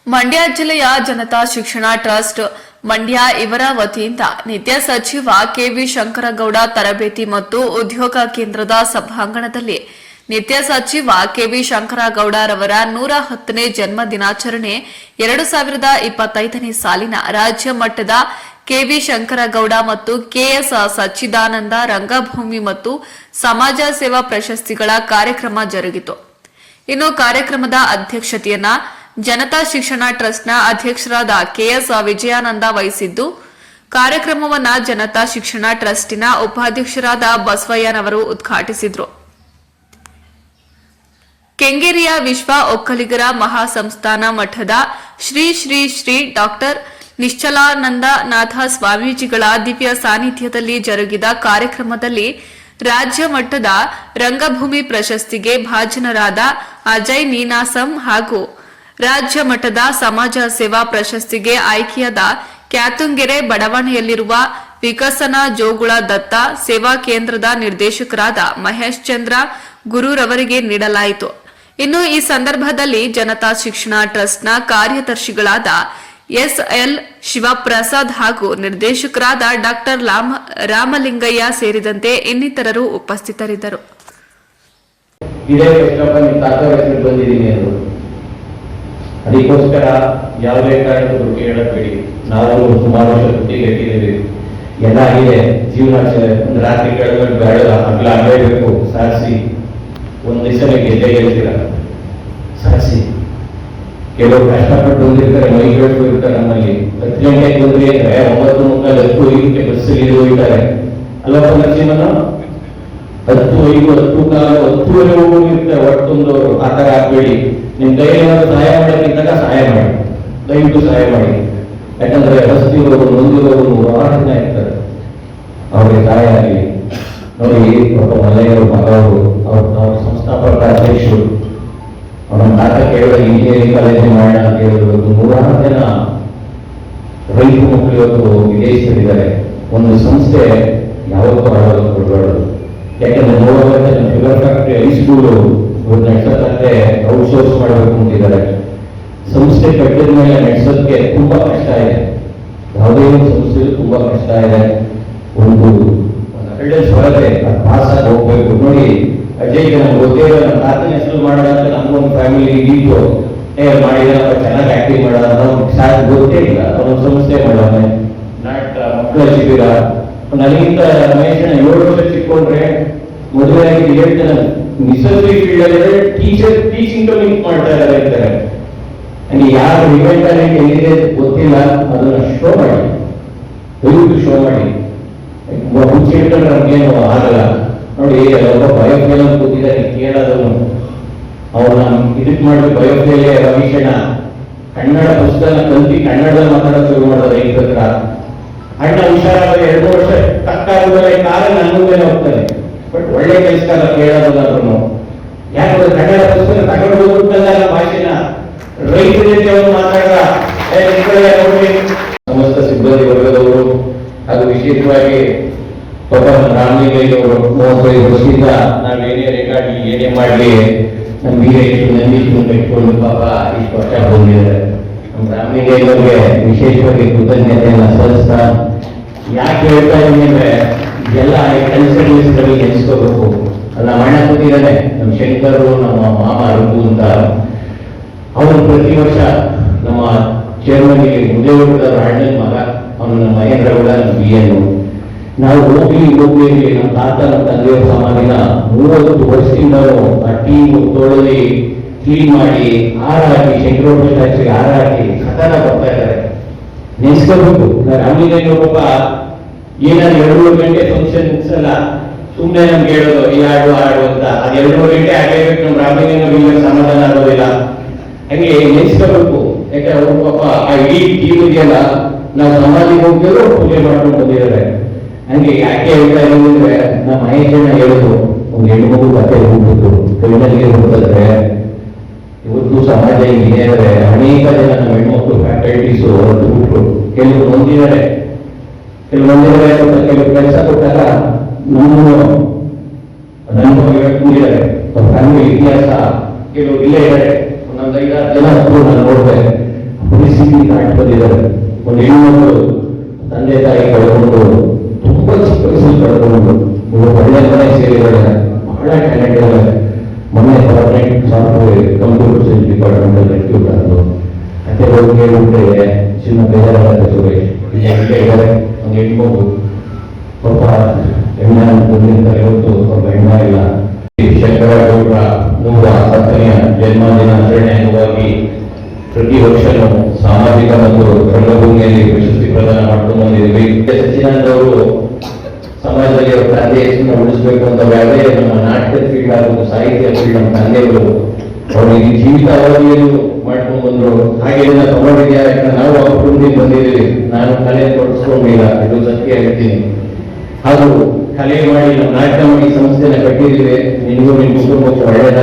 ಮಂಡ್ಯ ಜಿಲ್ಲೆಯ ಜನತಾ ಶಿಕ್ಷಣ ಟ್ರಸ್ಟ್ ಮಂಡ್ಯ ಇವರ ವತಿಯಿಂದ ನಿತ್ಯ ಸಚಿವ ಕೆವಿ ಶಂಕರಗೌಡ ತರಬೇತಿ ಮತ್ತು ಉದ್ಯೋಗ ಕೇಂದ್ರದ ಸಭಾಂಗಣದಲ್ಲಿ ನಿತ್ಯ ಸಚಿವ ಕೆವಿ ಶಂಕರಗೌಡರವರ 110ನೇ ಜನ್ಮ ದಿನಾಚರಣೆ 2025ನೇ ಸಾಲಿನ ರಾಜ್ಯ ಮಟ್ಟದ ಕೆವಿ ಶಂಕರಗೌಡ ಮತ್ತು ಕೆಎಸ್ ಸಚ್ಚಿದಾನಂದ ರಂಗಭೂಮಿ ಮತ್ತು ಸಮಾಜ ಸೇವಾ ಪ್ರಶಸ್ತಿಗಳ ಕಾರ್ಯಕ್ರಮ ಜರುಗಿತು. ಇನ್ನು ಕಾರ್ಯಕ್ರಮದ ಅಧ್ಯಕ್ಷತೆಯನ್ನ ಜನತಾ ಶಿಕ್ಷಣ ಟ್ರಸ್ಟ್ನ ಅಧ್ಯಕ್ಷರಾದ ಕೆಎಸ್ ವಿಜಯಾನಂದ ವಹಿಸಿದ್ದು, ಕಾರ್ಯಕ್ರಮವನ್ನು ಜನತಾ ಶಿಕ್ಷಣ ಟ್ರಸ್ಟಿನ ಉಪಾಧ್ಯಕ್ಷರಾದ ಬಸವಯ್ಯನವರು ಉದ್ಘಾಟಿಸಿದರು. ಕೆಂಗೇರಿಯ ವಿಶ್ವ ಒಕ್ಕಲಿಗರ ಮಹಾಸಂಸ್ಥಾನ ಮಠದ ಶ್ರೀ ಶ್ರೀ ಶ್ರೀ ಡಾಕ್ಟರ್ ನಿಶ್ಚಲಾನಂದನಾಥ ಸ್ವಾಮೀಜಿಗಳ ದಿವ್ಯ ಸಾನ್ನಿಧ್ಯದಲ್ಲಿ ಜರುಗಿದ ಕಾರ್ಯಕ್ರಮದಲ್ಲಿ ರಾಜ್ಯ ಮಟ್ಟದ ರಂಗಭೂಮಿ ಪ್ರಶಸ್ತಿಗೆ ಭಾಜನರಾದ ಅಜಯ್ ನೀನಾಸಂ ಹಾಗೂ ರಾಜ್ಯ ಮಟ್ಟದ ಸಮಾಜ ಸೇವಾ ಪ್ರಶಸ್ತಿಗೆ ಆಯ್ಕೆಯಾದ ಕ್ಯಾತುಂಗೆರೆ ಬಡಾವಣೆಯಲ್ಲಿರುವ ವಿಕಸನ ಜೋಗುಳ ದತ್ತ ಸೇವಾ ಕೇಂದ್ರದ ನಿರ್ದೇಶಕರಾದ ಮಹೇಶ್ ಚಂದ್ರ ಗುರುರವರಿಗೆ ನೀಡಲಾಯಿತು. ಇನ್ನು ಈ ಸಂದರ್ಭದಲ್ಲಿ ಜನತಾ ಶಿಕ್ಷಣ ಟ್ರಸ್ಟ್ನ ಕಾರ್ಯದರ್ಶಿಗಳಾದ ಎಸ್ಎಲ್ ಶಿವಪ್ರಸಾದ್ ಹಾಗೂ ನಿರ್ದೇಶಕರಾದ ಡಾಕ್ಟರ್ ರಾಮಲಿಂಗಯ್ಯ ಸೇರಿದಂತೆ ಇನ್ನಿತರರು ಉಪಸ್ಥಿತರಿದ್ದರು. ಅದಕ್ಕೋಸ್ಕರ ಯಾವುದೇ ಕಾರಣಕ್ಕೂ ಕೇಳಬೇಡಿ. ನಾವು ಸುಮಾರು ವರ್ಷ ಕಟ್ಟಿದ್ದೇವೆ, ಎಲ್ಲ ಆಗಿದೆ. ಜೀವನ ಒಂದು ರಾತ್ರಿ ಕೆಳಗಡೆ ಬೇಡ, ಹಗ್ಲ ಆಗಲೇಬೇಕು. ಸಾರಿಸಿ ಒಂದು ದಿವಸ ಗೆದ್ದೆ ಗೆಲ್ತೀರ, ಸಾರಿಸಿ. ಕೆಲವರು ಕಷ್ಟಪಟ್ಟು ಬಂದಿರ್ತಾರೆ, ಮೈಗಳು ಇರ್ತಾರೆ. ನಮ್ಮಲ್ಲಿ 10 ಗಂಟೆಗೆ ಬಂದ್ರಿ ಅಂದ್ರೆ 9:30 ಬಸ್ಸಲ್ಲಿ ಹೋಗ್ತಾರೆ ಅಲ್ಲಪ್ಪ ನರಸಿಂಹನ. 10:05 10:15 ಹೋಗಿರ್ತಾರೆ ಒಟ್ಟೊಂದವರು. ಆ ಥರ ಆಗ್ಬೇಡಿ. ನಿಮ್ ಕೈಯಲ್ಲಿ ಸಹಾಯ ಮಾಡೋಕ್ಕಿದ್ದಾಗ ಸಹಾಯ ಮಾಡಿ, ದಯವಿಟ್ಟು ಸಹಾಯ ಮಾಡಿ. ಯಾಕಂದ್ರೆ ರಸ್ತೆಯವರು ಮುಂದಿರೋರು ಬಹಳ ಜನ ಇರ್ತಾರೆ, ಅವ್ರಿಗೆ ಸಹಾಯ ಆಗಲಿ. ನೋಡಿ, ಒಬ್ಬ ಮಲೆಯವರು ಮಗವರು, ಅವ್ರ ಸಂಸ್ಥಾಪಕ ಅಧ್ಯಕ್ಷರು, ಅವನ ತಾತ ಕೇಳಿದ ಇಂಜಿನಿಯರಿಂಗ್ ಕಾಲೇಜ್ ಮಾಡೋಣ ಅಂತ ಹೇಳಿದ್ರು. 100 ಜನ ರೈತ ಮಕ್ಕಳು ಇವತ್ತು ವಿದೇಶದಲ್ಲಿದ್ದಾರೆ. ಒಂದು ಸಂಸ್ಥೆ ಯಾವತ್ತೂ ಆಡೋದು ಕೊಡಬಾರ್ದು. ಯಾಕಂದ್ರೆ 100 ಜನ ಶುಗರ್ ಫ್ಯಾಕ್ಟ್ರಿ ಹೈಸ್ಕೂಲು ನಡೆಸೋದಂತೆ ಔಟ್ಸೋರ್ಸ್ ಮಾಡಬೇಕು ಅಂತಿದ್ದಾರೆ. ಸಂಸ್ಥೆ ಕಟ್ಟಿದ ಮೇಲೆ ನಡೆಸೋದಕ್ಕೆ ತುಂಬಾ ಕಷ್ಟ ಇದೆ. ಯಾವುದೇ ಒಂದು ಸಂಸ್ಥೆಯಲ್ಲಿ ತುಂಬಾ ಕಷ್ಟ ಇದೆ. ಒಂದು ಹೊರಗೆ ಪಾಸ್ ಆಗಿ ಹೋಗ್ಬೇಕು. ನೋಡಿ, ಅಜಯ್ ನಮ್ಗೆ ಗೊತ್ತೇ ಇಲ್ಲ, ನಮ್ಮ ತಾತನ ಹೆಸರು ಮಾಡೋದಂತ ನಮ್ಗೊಂದು ಫ್ಯಾಮಿಲಿ ಇದ್ದು ಮಾಡಿದಾರ, ಚೆನ್ನಾಗಿ ಆಕ್ಟಿಂಗ್ ಮಾಡೋದ, ನಮ್ಗೆ ಗೊತ್ತೇ ಇಲ್ಲ. ಅವನೊಂದು ಸಂಸ್ಥೆ ಮಾಡೋಣ, ನಾಟಕ, ಮಕ್ಕಳ ಶಿಬಿರ. ನನಗಿಂತ ರಮೇಶನ 7 ವರ್ಷ ಸಿಕ್ಕೊಂಡ್ರೆ ಮದುವೆ ಆಗಿ ಹೇಳ್ತಾನೆ, ಮಿಸಲ್ರಿ ಫೀಲ್ಡ್ ಅಲ್ಲಿ ಟೀಚಿಂಗ್ ಲಿಂಕ್ ಮಾಡ್ತಾ ಇದ್ದಾರೆ. ನನಗೆ ಯಾರು ರಿವೆಲ್ ಟ್ಯಾಲೆಂಟ್ ಎಲ್ಲಿದೆ ಗೊತ್ತಿಲ್ಲ, ಅದನ್ನ ಶೋ ಮಾಡಿ, ದಯವಿಟ್ಟು ಶೋ ಮಾಡಿ. ಹುಚ್ಚಿ ಇಟ್ಟರೆ ನಮ್ಗೇನು ಆಗಲ್ಲ. ನೋಡಿ, ಒಬ್ಬ ಬಯೋಫೇಲ್ ಅಂತ ಕೂತಿದ್ದಾರೆ, ಕೇಳೋದನ್ನು ಅವನ್ನ ಇದಕ್ ಮಾಡಿ ಬಯೋಫೇಲ್ ರವೀಶಣ್ಣ ಕನ್ನಡ ಪುಸ್ತಕ ಕಲ್ತಿ ಕನ್ನಡದಲ್ಲಿ ಮಾತಾಡೋದು ಶುರು ಮಾಡೋದು ರೈತರ ಹತ್ರ. ಅಣ್ಣ ಹುಷಾರಾದ 2 ವರ್ಷ ತಕ್ಕಾಗುದಲ್ಲ, ಕಾಲ ನನ್ನ ಮೇಲೆ ಹೋಗ್ತಾನೆ. ಬಟ್ ಒಳ್ಳೆ ಕೆಲಸಕ್ಕಾಗ ಕೇಳೋದನ್ನು. ಯಾಕಂದ್ರೆ ಕನ್ನಡ ಪುಸ್ತಕ ತಗೊಂಡು ಹೋಗುತ್ತಲ್ಲ ಭಾಷೆನ ರೈತರ ಜೊತೆ ಅವರು ಮಾತಾಡ ಸಮಸ್ತ ಸಿಬ್ಬಂದಿ ವರ್ಗದವರು ಹಾಗೂ ವಿಶೇಷವಾಗಿ ಪಾಪ ರಾಮಲಿಂಗಯ್ಯವರು 35 ವರ್ಷದಿಂದ ನಾವೇನೇ ರೆಕಾರ್ಡ್ ಏನೇ ಮಾಡಲಿ ನಮ್ಮ ವೀರೇಶ್ ನಂದೀಶ್ ಇಟ್ಕೊಂಡು ಪಾಪ ಇಷ್ಟು ವರ್ಷ ಬಂದಿದ್ದಾರೆ. ನಮ್ಮ ರಾಮಲಿಂಗಯ್ಯವ್ರಿಗೆ ವಿಶೇಷವಾಗಿ ಕೃತಜ್ಞತೆಯನ್ನು ಸಲ್ಲಿಸ್ತಾ ಯಾಕೆ ಹೇಳ್ತಾ ಇದ್ದೀನಿ ಅಂದ್ರೆ, ಎಲ್ಲ ಕನ್ಸಲ್ಟೆನ್ಸ್ಗಳಿಗೆ ನೆನೆಸ್ಕೋಬೇಕು. ನಮ್ಮ ಅಣ್ಣ ಕೂತಿದ್ದಾನೆ, ನಮ್ಮ ಶಂಕರು, ನಮ್ಮ ಮಾಮ ಅರುಪು ಅಂತ. ಅವನು ಪ್ರತಿ ವರ್ಷ ನಮ್ಮ ಚೇರ್ಮನ್ಗೆ ಮುದೇಗೌಡ ಅಣ್ಣನ ಮಗ, ಅವನು ನಮ್ಮ ಮಹೇಂದ್ರಗೌಡ, ನಮ್ಮ BN. ನಾವು ಹೋಗ್ಲಿ ನಮ್ಮ ತಾತ ನಮ್ಮ ತಂದೆಯವ್ರ ಸಮಾಧಿನ 30 ವರ್ಷದಿಂದ ಆ ಟೀಮ್ ತೊಳೆದಿ ಕ್ಲೀನ್ ಮಾಡಿ ಹಾರಾಕಿ, ಶಂಕರೋಟ ಸ್ಟ್ಯಾಚ್ಯೂಗೆ ಹಾರಾಕಿ ಸತತ ಬರ್ತಾ ಇದ್ದಾರೆ. ನೆನೆಸ್ಕೋಬೇಕು. ರಾಮಲಿಂಗಯ್ಯ ಪಾಪ ಏನಾದ್ರು 2-3 ಗಂಟೆ ಫಂಕ್ಷನ್ಸ್ ಎಲ್ಲ ಸುಮ್ಮನೆ ನಮ್ಗೆ ಹೇಳೋದು ಈ ಹಾಡು ಅಂತ. ಅದು 2-3 ಗಂಟೆ ಆಗಲೇಬೇಕು. ನಮ್ಮ ರಾಮಲಿಂಗಯ್ಯ ಸಮಾಧಾನ ಆಗೋದಿಲ್ಲ. ಹಂಗೆ ನೆನೆಸ್ಕೋಬೇಕು. ಯಾಕೆ ಅವರು ಪಾಪ ಆ ಇಡೀ ಟೀಮ್ ಇದೆಯಲ್ಲ, ನಾವು ಸಮಾಧಿಗೆ ಹೋಗ್ತಿದ್ರು ಪೂಜೆ ಮಾಡ್ಕೊಂಡು ಬಂದಿದ್ದಾರೆ. ಹಂಗೆ ಯಾಕೆ ಹೇಳ್ತಾ ಇರೋದು ಅಂದ್ರೆ, ನಮ್ಮ ಮಹೇಶಣ್ಣ ಹೇಳುದು, ಒಂದು ಹೆಣ್ಮಗು ಕತೆ ಹೋಗ್ಬಿಟ್ಟು ಕೈನಲ್ಲಿ ಹೋಗ್ತದ್ರೆ ಇವತ್ತು ಸಮಾಜ ಹಿಂಗಿದೆ. ಅನೇಕ ಜನ ನಮ್ಮ ಹೆಣ್ಮಕ್ಳು ಫ್ಯಾಕಲ್ಟೀಸು ಬಿಟ್ರು, ಕೆಲವರು ಹೊಂದಿದ್ದಾರೆ, ಕೆಲವು ಕೆಲಸ ಕೊಟ್ಟಾಗ ನಮ್ಮನ್ನು ಹೇಳ್ಕೊಂಡಿದ್ದಾರೆ. ಫ್ಯಾಮಿಲಿ ಇತಿಹಾಸ ಕೆಲವರು ಇಲ್ಲೇ ಇದ್ದಾರೆ. ಒಂದೊಂದು 5-6 ಜನ ನಾನು ನೋಡ್ತೇನೆ. ಬಂದಿದ್ದಾರೆ. ಒಂದು ಹೆಣ್ಣು ತಂದೆ ತಾಯಿ ಕಳ್ಕೊಂಡು ತುಂಬಾ ಚಿಕ್ಕ ವಯಸ್ಸಲ್ಲಿ ಕಳ್ಕೊಂಡು ಒಳ್ಳೆ ಮನೆ ಸೇರಿದ್ದಾರೆ, ಬಹಳ ಟ್ಯಾಲೆಂಟ್ ಇದ್ದಾರೆ. ಮೊನ್ನೆ permanent software computer science department ಅಲ್ಲಿ ರೆಕ್ಯೂಟ್ ಆದ್ರು. ಅದೇ ಹೋಗಿ ಹೇಳ್ಬಿಟ್ರೆ ಚಿನ್ನ ಬೇಜಾರಾಗುತ್ತೆ. ಸುರೇಶ್ ಇದ್ದಾರೆ ಒಂದು ಹೆಣ್ಮಗು ಪಾಪ ಹೆಣ್ಣ ಬಂದಿರ್ತಾರೆ, ಇವತ್ತು ಸ್ವಲ್ಪ ಹೆಣ್ಣ ಇಲ್ಲ. ಶಂಕರಗೌಡರ 107ನೇ ಜನ್ಮದಿನಾಚರಣೆ ಅಂಗವಾಗಿ ಪ್ರತಿ ವರ್ಷನೂ ಸಾಮಾಜಿಕ ಮತ್ತು ರಂಗಭೂಮಿಯಲ್ಲಿ ಪ್ರಶಸ್ತಿ ಪ್ರದಾನ ಮಾಡ್ಕೊಂಡು ಬಂದಿದ್ದೀವಿ. ಸಚ್ಚಿದಾನಂದ ಅವರು ಸಮಾಜದಲ್ಲಿ ಅವರ ತಂದೆ ಹೆಸರನ್ನು ಉಳಿಸಬೇಕು ಅಂತ ಯಾವುದೇ ನಮ್ಮ ನಾಟಕದ ಫೀಲ್ಡ್ ಆಗೋದು, ಸಾಹಿತ್ಯ ಫೀಲ್ಡ್ ನಮ್ಮ ತಂದೆಯವರು ಅವರಿಗೆ ಜೀವಿತ ಅವಧಿಯನ್ನು ಮಾಡ್ಕೊಂಡು ಬಂದ್ರು. ಹಾಗೆ ತಗೊಂಡಿದ್ಯಾ, ಯಾಕಂದ್ರೆ ನಾವು ಆ ಕುಟುಂಬದಿಂದ ಬಂದಿದ್ದೀವಿ. ನಾನು ಕಲೆ ತೊಡಸ್ಕೊಂಡಿಲ್ಲ, ಇದು ಸತ್ಯ ಹೇಳ್ತೀನಿ. ಹಾಗೂ ಕಲೆ ಮಾಡಿ ನಮ್ಮ ನಾಟಕ ಮಾಡಿ ಸಂಸ್ಥೆನ ಕಟ್ಟಿದ್ದೀವಿ. ನಿಮಗೂ ನಿಮ್ಮ ಕುಟುಂಬಕ್ಕೂ ಒಳ್ಳೆಯದಾಗಿ